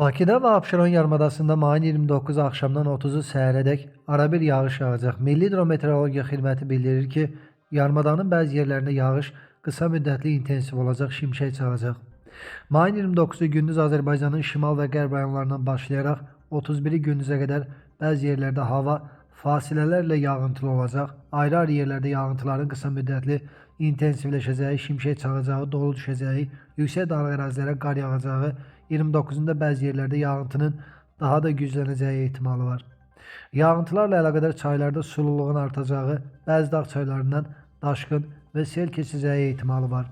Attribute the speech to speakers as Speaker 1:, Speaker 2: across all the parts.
Speaker 1: Bakıda və Abşeron yarımadasında mayın 29 axşamdan 30-u səhərədək arabir yağış yağacaq. Milli Hidrometeorologiya Xidməti bildirir ki, yarımadanın bəzi yerlərində yağış qısa müddətli intensiv olacaq, şimşək çağacaq. Mayın 29-u gündüz Azərbaycanın şimal və qərb rayonlarından başlayaraq 31-i gündüzə qədər bəzi yerlərdə hava fasilələrlə yağıntılı olacaq. Ayrı-ayrı yerlərdə yağıntıların qısa müddətli intensivləşəcəyi, şimşək çağacağı, dolu düşəcəyi, yüksək dağlıq ərazilərə qar yağacağı, 29-unda bəzi yerlərdə yağıntının daha da güclənəcəyi ehtimalı var. Yağıntılarla əlaqədar çaylarda sululuğun artacağı, bəzi dağ çaylarından daşqın və sel keçəcəyi ehtimalı var.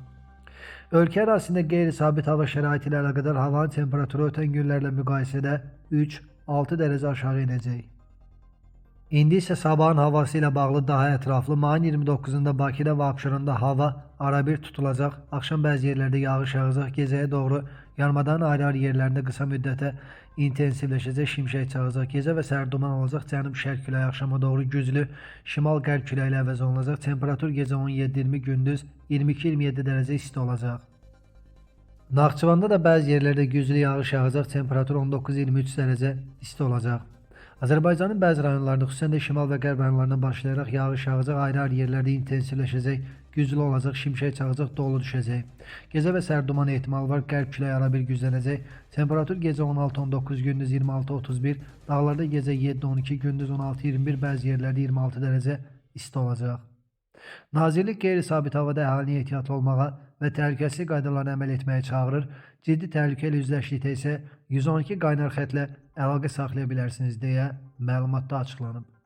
Speaker 1: Ölkə ərazisində qeyri-sabit hava şəraiti ilə əlaqədar havanın temperaturu ötən günlərlə müqayisədə 3-6 dərəcə aşağı inəcək. İndi isə sabahın havası ilə bağlı daha ətraflı mayın 29-unda Bakıda və Abşeronda hava arabir tutulacaq. Axşam bəzi yerlərdə yağış yağacaq. Gecəyə doğru yarımadanın ayrı-ayrı yerlərində qısa müddətə intensivləşəcək, şimşək çağacaq. Gecə və səhər duman olacaq. Cənub-şərq küləyi axşama doğru güclü şimal-qərb küləyi ilə əvəz olunacaq. Temperatur gecə 17-20, gündüz 22-27 dərəcə isti olacaq. Naxçıvanda da bəzi yerlərdə güclü yağış yağacaq. Temperatur 19-23 dərəcə isti olacaq. Azərbaycanın bəzi rayonlarında, xüsusən də şimal və qərb rayonlarından başlayaraq yağış yağacaq, ayrı-ayrı yerlərdə intensivləşəcək, güclü olacaq, şimşək çağacaq, dolu düşəcək. Gecə və səhər duman ehtimalı var, qərb küləyi arabir güclənəcək. Temperatur gecə 16-19, gündüz 26-31, dağlarda gecə 7-12, gündüz 16-21, bəzi yerlərdə 26 dərəcə isti olacaq. Nazirlik qeyri-sabit havada əhalini ehtiyatlı olmağa və təhlükəsizlik qaydalarına əməl etməyə çağırır. Ciddi təhlükə ilə üzləşdikdə isə 112 qaynar xətlə əlaqə saxlaya bilərsiniz deyə məlumatda açıqlanıb.